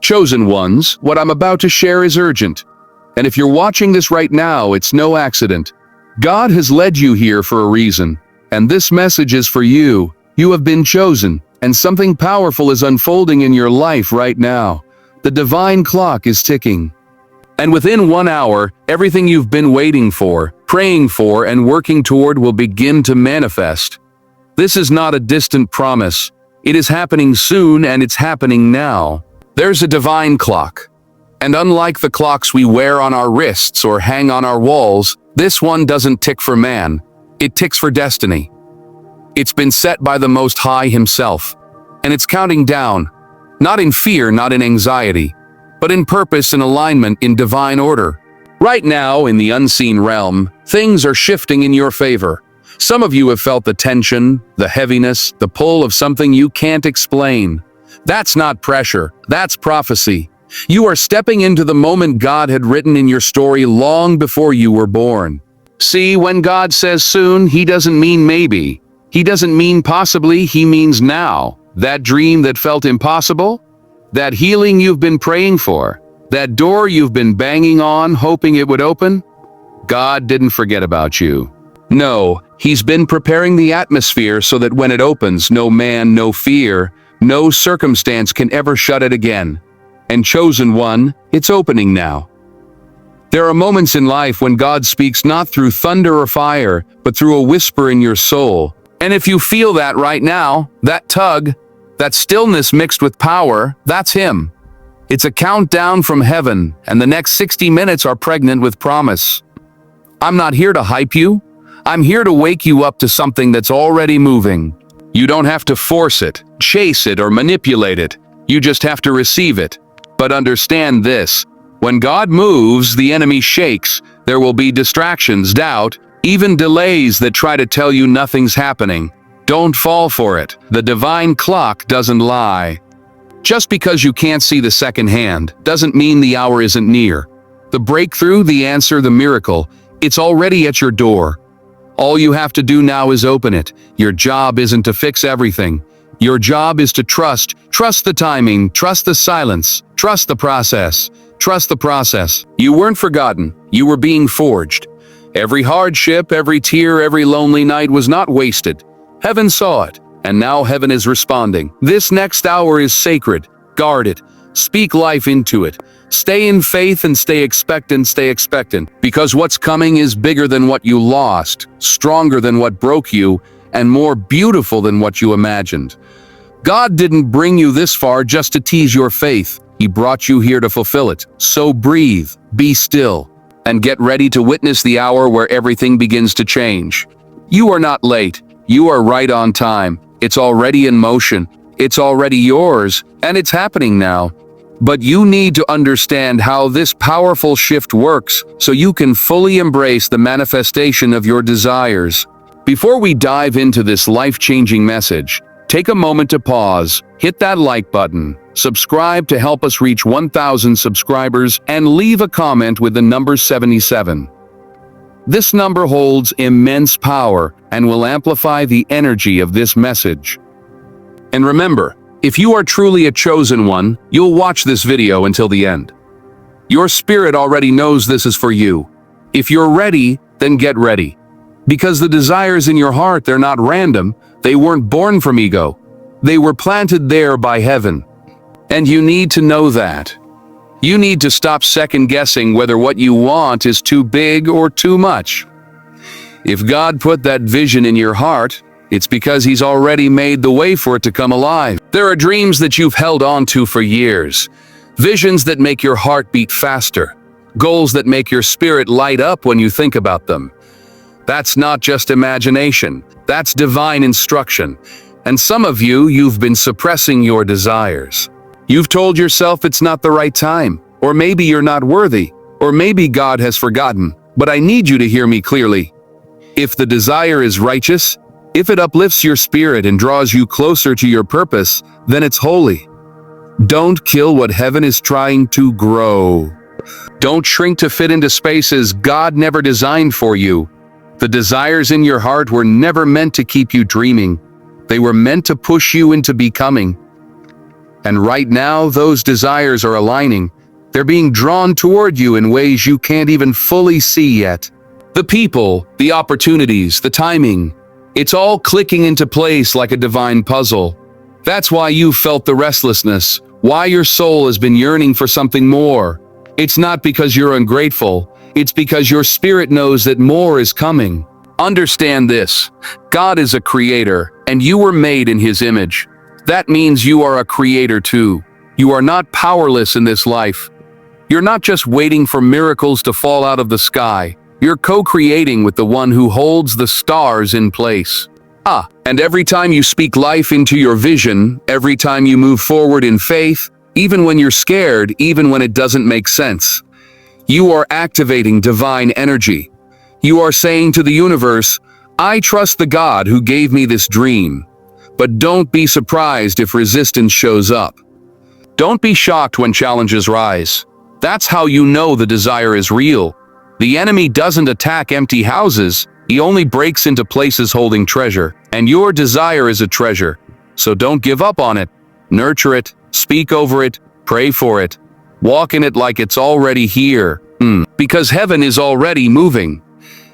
Chosen ones, what I'm about to share is urgent. And if you're watching this right now, it's no accident. God has led you here for a reason. And this message is for you. You have been chosen, and something powerful is unfolding in your life right now. The divine clock is ticking. And within 1 hour, everything you've been waiting for, praying for, and working toward will begin to manifest. This is not a distant promise. It is happening soon, and it's happening now. There's a divine clock. And unlike the clocks we wear on our wrists or hang on our walls, this one doesn't tick for man. It ticks for destiny. It's been set by the Most High Himself. And it's counting down. Not in fear, not in anxiety, but in purpose and alignment, in divine order. Right now, in the unseen realm, things are shifting in your favor. Some of you have felt the tension, the heaviness, the pull of something you can't explain. That's not pressure, that's prophecy. You are stepping into the moment God had written in your story long before you were born. See, when God says soon, He doesn't mean maybe. He doesn't mean possibly, He means now. That dream that felt impossible? That healing you've been praying for? That door you've been banging on, hoping it would open? God didn't forget about you. No, He's been preparing the atmosphere so that when it opens, no man, no fear, no circumstance can ever shut it again. And chosen one, it's opening now. There are moments in life when God speaks not through thunder or fire, but through a whisper in your soul. And if you feel that right now, that tug, that stillness mixed with power, that's Him. It's a countdown from heaven, and the next 60 minutes are pregnant with promise. I'm not here to hype you. I'm here to wake you up to something that's already moving. You don't have to force it, chase it, or manipulate it. You just have to receive it. But understand this, when God moves, the enemy shakes. There will be distractions, doubt, even delays that try to tell you nothing's happening. Don't fall for it. The divine clock doesn't lie. Just because you can't see the second hand doesn't mean the hour isn't near. The breakthrough, the answer, the miracle, it's already at your door. All you have to do now is open it. Your job isn't to fix everything. Your job is to trust. Trust the timing, trust the silence, trust the process. Trust the process. You weren't forgotten. You were being forged. Every hardship, every tear, every lonely night was not wasted. Heaven saw it, and now heaven is responding. This next hour is sacred. Guard it. Speak life into it. Stay in faith and stay expectant, because what's coming is bigger than what you lost, stronger than what broke you, and more beautiful than what you imagined. God didn't bring you this far just to tease your faith. He brought you here to fulfill it. So breathe, be still, and get ready to witness the hour where everything begins to change. You are not late. You are right on time. It's already in motion. It's already yours, and it's happening now. But you need to understand how this powerful shift works so you can fully embrace the manifestation of your desires. Before we dive into this life-changing message, take a moment to pause, hit that like button, subscribe to help us reach 1,000 subscribers, and leave a comment with the number 77. This number holds immense power and will amplify the energy of this message. And remember, if you are truly a chosen one, you'll watch this video until the end. Your spirit already knows this is for you. If you're ready, then get ready. Because the desires in your heart, they're not random. They weren't born from ego. They were planted there by heaven. And you need to know that. You need to stop second-guessing whether what you want is too big or too much. If God put that vision in your heart, it's because He's already made the way for it to come alive. There are dreams that you've held on to for years. Visions that make your heart beat faster. Goals that make your spirit light up when you think about them. That's not just imagination. That's divine instruction. And some of you, you've been suppressing your desires. You've told yourself it's not the right time, or maybe you're not worthy, or maybe God has forgotten. But I need you to hear me clearly. If the desire is righteous, if it uplifts your spirit and draws you closer to your purpose, then it's holy. Don't kill what heaven is trying to grow. Don't shrink to fit into spaces God never designed for you. The desires in your heart were never meant to keep you dreaming. They were meant to push you into becoming. And right now, those desires are aligning. They're being drawn toward you in ways you can't even fully see yet. The people, the opportunities, the timing, it's all clicking into place like a divine puzzle. That's why you've felt the restlessness, why your soul has been yearning for something more. It's not because you're ungrateful, it's because your spirit knows that more is coming. Understand this: God is a creator, and you were made in His image. That means you are a creator too. You are not powerless in this life. You're not just waiting for miracles to fall out of the sky. You're co-creating with the one who holds the stars in place. And every time you speak life into your vision, every time you move forward in faith, even when you're scared, even when it doesn't make sense, you are activating divine energy. You are saying to the universe, I trust the God who gave me this dream. But don't be surprised if resistance shows up. Don't be shocked when challenges rise. That's how you know the desire is real. The enemy doesn't attack empty houses, he only breaks into places holding treasure. And your desire is a treasure. So don't give up on it. Nurture it, speak over it, pray for it. Walk in it like it's already here. Because heaven is already moving.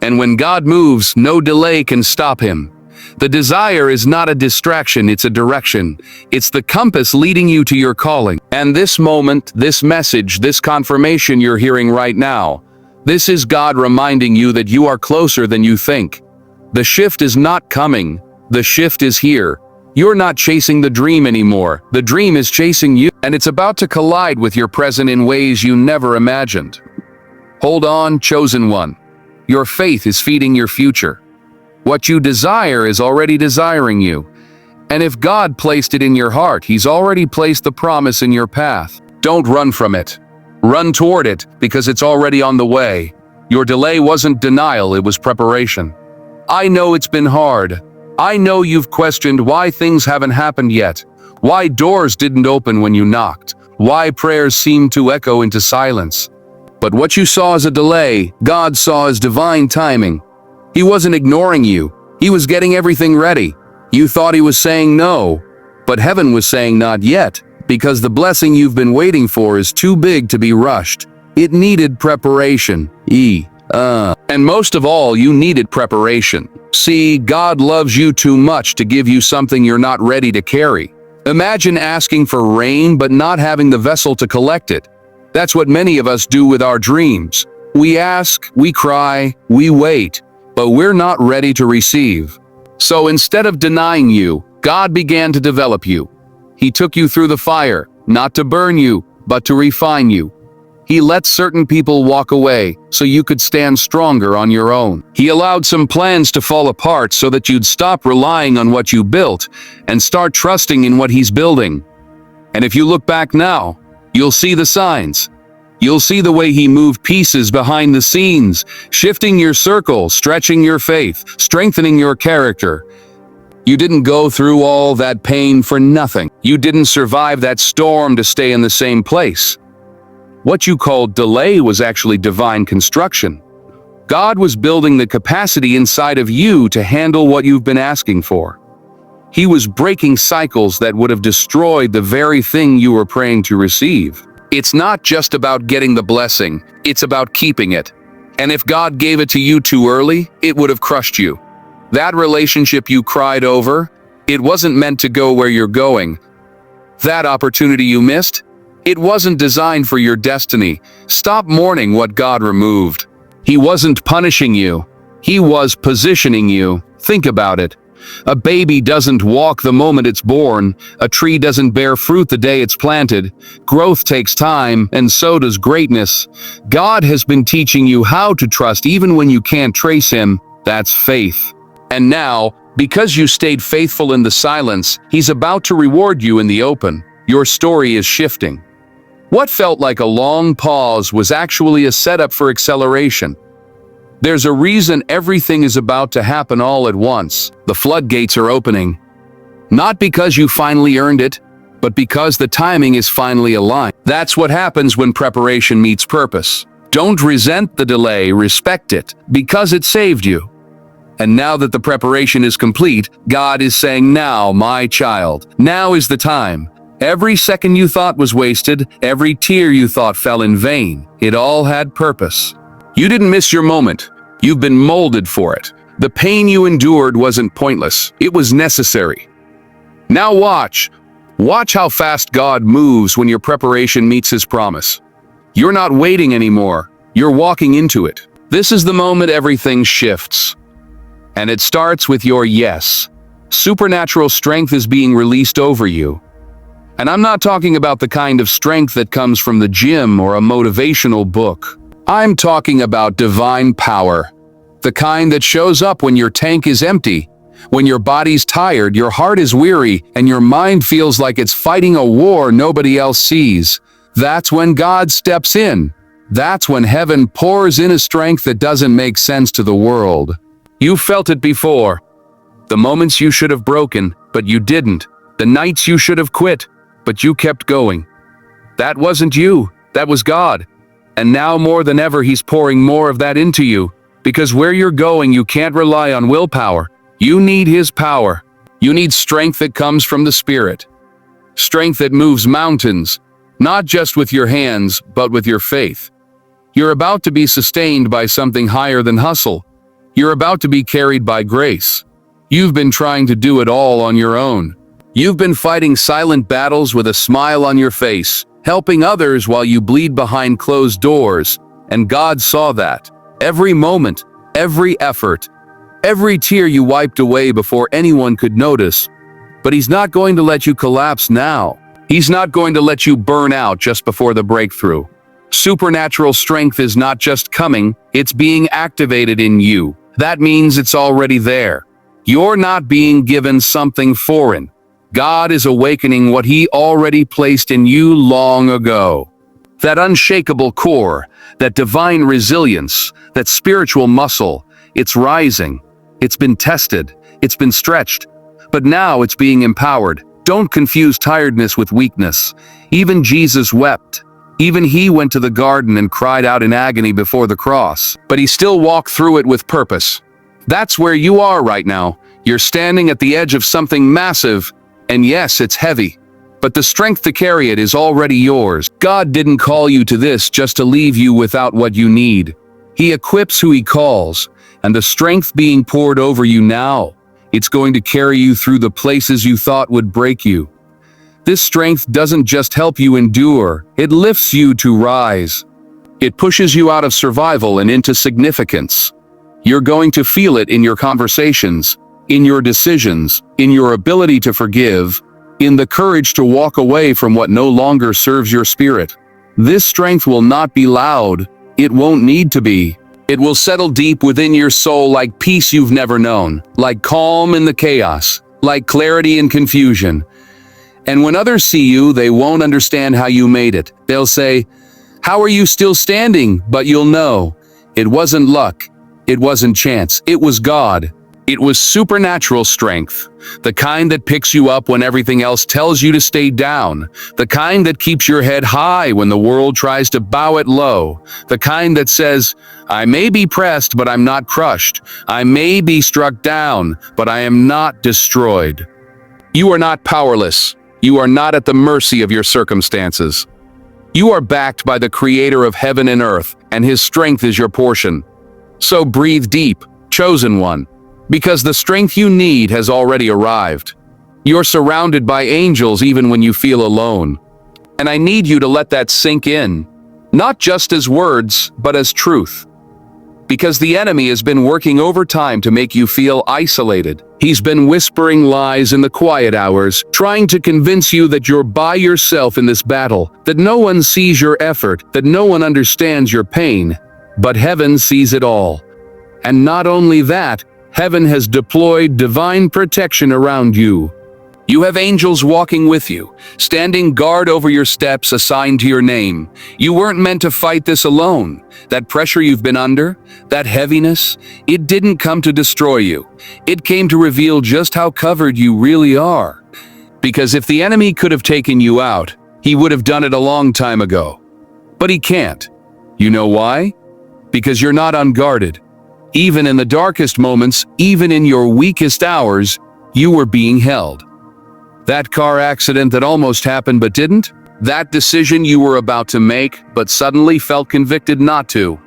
And when God moves, no delay can stop Him. The desire is not a distraction, it's a direction. It's the compass leading you to your calling. And this moment, this message, this confirmation you're hearing right now, this is God reminding you that you are closer than you think. The shift is not coming, the shift is here. You're not chasing the dream anymore, the dream is chasing you, and it's about to collide with your present in ways you never imagined. Hold on, chosen one. Your faith is feeding your future. What you desire is already desiring you. And if God placed it in your heart, He's already placed the promise in your path. Don't run from it. Run toward it, because it's already on the way. Your delay wasn't denial, it was preparation. I know it's been hard. I know you've questioned why things haven't happened yet, why doors didn't open when you knocked, why prayers seemed to echo into silence. But what you saw as a delay, God saw as divine timing. He wasn't ignoring you. He was getting everything ready. You thought He was saying no, but heaven was saying not yet, because the blessing you've been waiting for is too big to be rushed. It needed preparation. And most of all, you needed preparation. See, God loves you too much to give you something you're not ready to carry. Imagine asking for rain but not having the vessel to collect it. That's what many of us do with our dreams. We ask, we cry, we wait, but we're not ready to receive. So instead of denying you, God began to develop you. He took you through the fire, not to burn you, but to refine you. He let certain people walk away so you could stand stronger on your own. He allowed some plans to fall apart so that you'd stop relying on what you built and start trusting in what He's building. And if you look back now, you'll see the signs. You'll see the way He moved pieces behind the scenes, shifting your circle, stretching your faith, strengthening your character. You didn't go through all that pain for nothing. You didn't survive that storm to stay in the same place. What you called delay was actually divine construction. God was building the capacity inside of you to handle what you've been asking for. He was breaking cycles that would have destroyed the very thing you were praying to receive. It's not just about getting the blessing, it's about keeping it. And if God gave it to you too early, it would have crushed you. That relationship you cried over, it wasn't meant to go where you're going. That opportunity you missed, it wasn't designed for your destiny. Stop mourning what God removed. He wasn't punishing you. He was positioning you. Think about it. A baby doesn't walk the moment it's born. A tree doesn't bear fruit the day it's planted. Growth takes time, and so does greatness. God has been teaching you how to trust even when you can't trace Him. That's faith. And now, because you stayed faithful in the silence, He's about to reward you in the open. Your story is shifting. What felt like a long pause was actually a setup for acceleration. There's a reason everything is about to happen all at once. The floodgates are opening. Not because you finally earned it, but because the timing is finally aligned. That's what happens when preparation meets purpose. Don't resent the delay, respect it, because it saved you. And now that the preparation is complete, God is saying, now, my child, now is the time. Every second you thought was wasted, every tear you thought fell in vain, it all had purpose. You didn't miss your moment. You've been molded for it. The pain you endured wasn't pointless. It was necessary. Now watch. Watch how fast God moves when your preparation meets His promise. You're not waiting anymore. You're walking into it. This is the moment everything shifts. And it starts with your yes. Supernatural strength is being released over you. And I'm not talking about the kind of strength that comes from the gym or a motivational book. I'm talking about divine power. The kind that shows up when your tank is empty, when your body's tired, your heart is weary, and your mind feels like it's fighting a war nobody else sees. That's when God steps in. That's when heaven pours in a strength that doesn't make sense to the world. You felt it before. The moments you should have broken, but you didn't. The nights you should have quit, but you kept going. That wasn't you, that was God. And now more than ever He's pouring more of that into you, because where you're going you can't rely on willpower. You need His power. You need strength that comes from the Spirit. Strength that moves mountains, not just with your hands, but with your faith. You're about to be sustained by something higher than hustle. You're about to be carried by grace. You've been trying to do it all on your own. You've been fighting silent battles with a smile on your face, helping others while you bleed behind closed doors, and God saw that. Every moment, every effort, every tear you wiped away before anyone could notice. But He's not going to let you collapse now. He's not going to let you burn out just before the breakthrough. Supernatural strength is not just coming, it's being activated in you. That means it's already there. You're not being given something foreign. God is awakening what He already placed in you long ago. That unshakable core, that divine resilience, that spiritual muscle, it's rising. It's been tested. It's been stretched. But now it's being empowered. Don't confuse tiredness with weakness. Even Jesus wept. Even He went to the garden and cried out in agony before the cross. But He still walked through it with purpose. That's where you are right now. You're standing at the edge of something massive. And yes, it's heavy, but the strength to carry it is already yours. God didn't call you to this just to leave you without what you need. He equips who He calls, and the strength being poured over you now, it's going to carry you through the places you thought would break you. This strength doesn't just help you endure, it lifts you to rise. It pushes you out of survival and into significance. You're going to feel it in your conversations, in your decisions, in your ability to forgive, in the courage to walk away from what no longer serves your spirit. This strength will not be loud. It won't need to be. It will settle deep within your soul like peace you've never known, like calm in the chaos, like clarity in confusion. And when others see you, they won't understand how you made it. They'll say, "How are you still standing?" But you'll know, it wasn't luck. It wasn't chance. It was God. It was supernatural strength, the kind that picks you up when everything else tells you to stay down, the kind that keeps your head high when the world tries to bow it low, the kind that says, "I may be pressed, but I'm not crushed. I may be struck down, but I am not destroyed." You are not powerless. You are not at the mercy of your circumstances. You are backed by the Creator of heaven and earth, and His strength is your portion. So breathe deep, chosen one. Because the strength you need has already arrived. You're surrounded by angels even when you feel alone. And I need you to let that sink in, not just as words, but as truth. Because the enemy has been working overtime to make you feel isolated. He's been whispering lies in the quiet hours, trying to convince you that you're by yourself in this battle, that no one sees your effort, that no one understands your pain. But heaven sees it all. And not only that, heaven has deployed divine protection around you. You have angels walking with you, standing guard over your steps assigned to your name. You weren't meant to fight this alone. That pressure you've been under, that heaviness, it didn't come to destroy you. It came to reveal just how covered you really are. Because if the enemy could have taken you out, he would have done it a long time ago. But he can't. You know why? Because you're not unguarded. Even in the darkest moments, even in your weakest hours, you were being held. That car accident that almost happened but didn't? That decision you were about to make but suddenly felt convicted not to?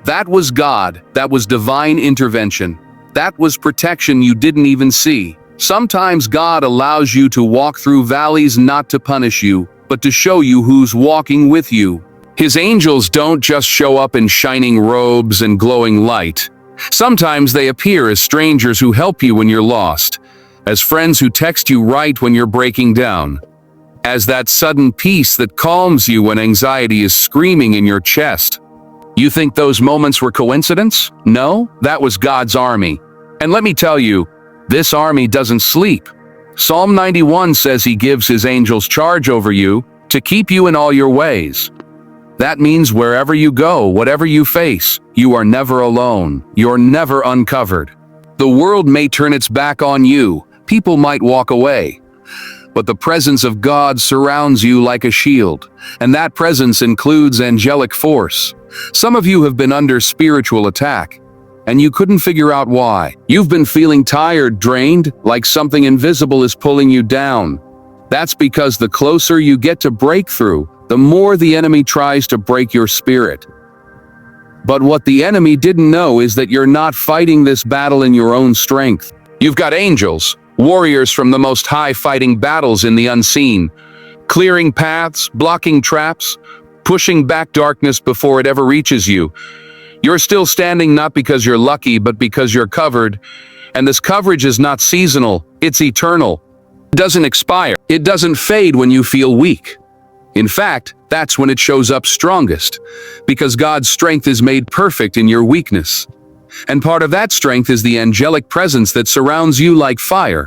That was God. That was divine intervention. That was protection you didn't even see. Sometimes God allows you to walk through valleys not to punish you, but to show you who's walking with you. His angels don't just show up in shining robes and glowing light. Sometimes they appear as strangers who help you when you're lost, as friends who text you right when you're breaking down, as that sudden peace that calms you when anxiety is screaming in your chest. You think those moments were coincidence? No, that was God's army. And let me tell you, this army doesn't sleep. Psalm 91 says he gives his angels charge over you to keep you in all your ways. That means wherever you go, whatever you face, you are never alone. You're never uncovered. The world may turn its back on you. People might walk away. But the presence of God surrounds you like a shield, and that presence includes angelic force. Some of you have been under spiritual attack, and you couldn't figure out why. You've been feeling tired, drained, like something invisible is pulling you down. That's because the closer you get to breakthrough, the more the enemy tries to break your spirit. But what the enemy didn't know is that you're not fighting this battle in your own strength. You've got angels, warriors from the Most High fighting battles in the unseen, clearing paths, blocking traps, pushing back darkness before it ever reaches you. You're still standing not because you're lucky, but because you're covered. And this coverage is not seasonal, it's eternal. It doesn't expire. It doesn't fade when you feel weak. In fact, that's when it shows up strongest, because God's strength is made perfect in your weakness. And part of that strength is the angelic presence that surrounds you like fire.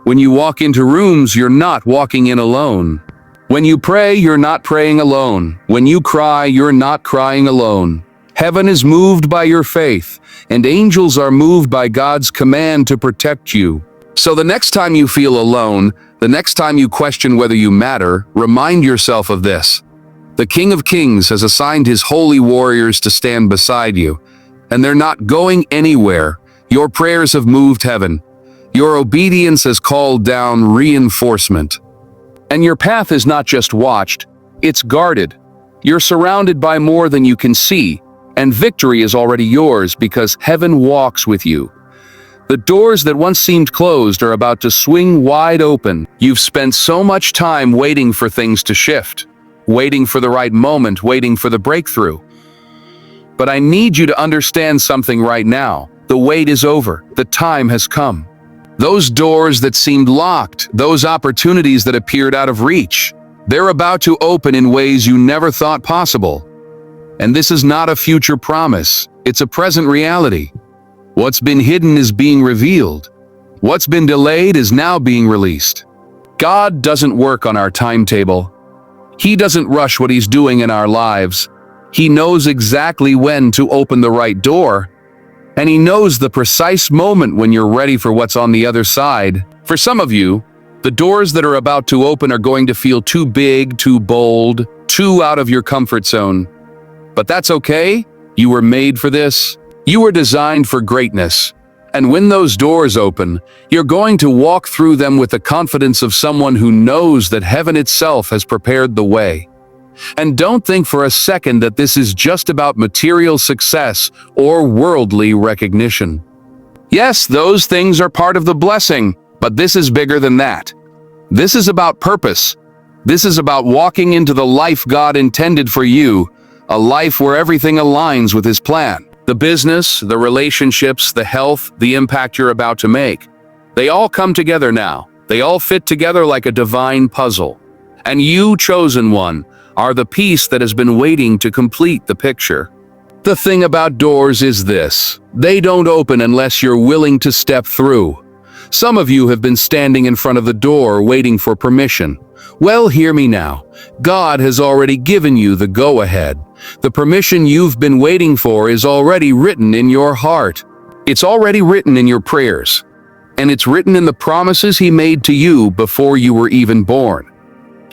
When you walk into rooms, you're not walking in alone. When you pray, you're not praying alone. When you cry, you're not crying alone. Heaven is moved by your faith, and angels are moved by God's command to protect you. So the next time you feel alone, the next time you question whether you matter, remind yourself of this. The King of Kings has assigned his holy warriors to stand beside you, and they're not going anywhere. Your prayers have moved heaven. Your obedience has called down reinforcement. And your path is not just watched, it's guarded. You're surrounded by more than you can see, and victory is already yours because heaven walks with you. The doors that once seemed closed are about to swing wide open. You've spent so much time waiting for things to shift, waiting for the right moment, waiting for the breakthrough. But I need you to understand something right now. The wait is over. The time has come. Those doors that seemed locked, those opportunities that appeared out of reach, they're about to open in ways you never thought possible. And this is not a future promise. It's a present reality. What's been hidden is being revealed. What's been delayed is now being released. God doesn't work on our timetable. He doesn't rush what he's doing in our lives. He knows exactly when to open the right door, and he knows the precise moment when you're ready for what's on the other side. For some of you, the doors that are about to open are going to feel too big, too bold, too out of your comfort zone. But that's okay. You were made for this. You were designed for greatness. And when those doors open, you're going to walk through them with the confidence of someone who knows that heaven itself has prepared the way. And don't think for a second that this is just about material success or worldly recognition. Yes, those things are part of the blessing, but this is bigger than that. This is about purpose. This is about walking into the life God intended for you, a life where everything aligns with his plan. The business, the relationships, the health, the impact you're about to make. They all come together now. They all fit together like a divine puzzle. And you, chosen one, are the piece that has been waiting to complete the picture. The thing about doors is this: they don't open unless you're willing to step through. Some of you have been standing in front of the door waiting for permission. Well, hear me now. God has already given you the go-ahead. The permission you've been waiting for is already written in your heart. It's already written in your prayers. And it's written in the promises he made to you before you were even born.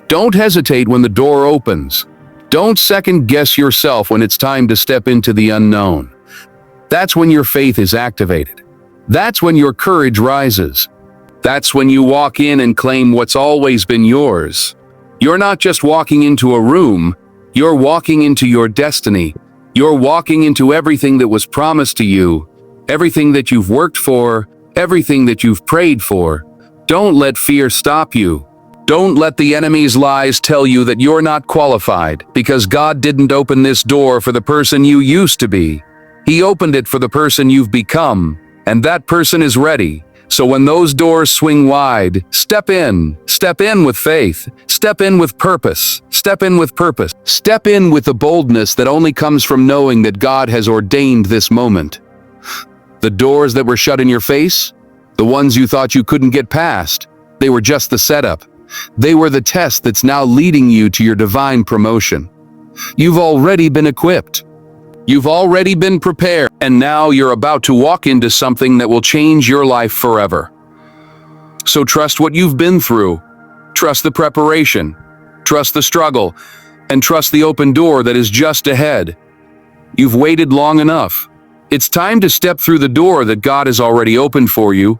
Don't hesitate when the door opens. Don't second-guess yourself when it's time to step into the unknown. That's when your faith is activated. That's when your courage rises. That's when you walk in and claim what's always been yours. You're not just walking into a room, you're walking into your destiny. You're walking into everything that was promised to you, everything that you've worked for, everything that you've prayed for. Don't let fear stop you. Don't let the enemy's lies tell you that you're not qualified, because God didn't open this door for the person you used to be. He opened it for the person you've become, and that person is ready. So when those doors swing wide, step in with faith, step in with purpose, step in with purpose, step in with the boldness that only comes from knowing that God has ordained this moment. The doors that were shut in your face, the ones you thought you couldn't get past, they were just the setup. They were the test that's now leading you to your divine promotion. You've already been equipped. You've already been prepared, and now you're about to walk into something that will change your life forever. So trust what you've been through. Trust the preparation. Trust the struggle. And trust the open door that is just ahead. You've waited long enough. It's time to step through the door that God has already opened for you.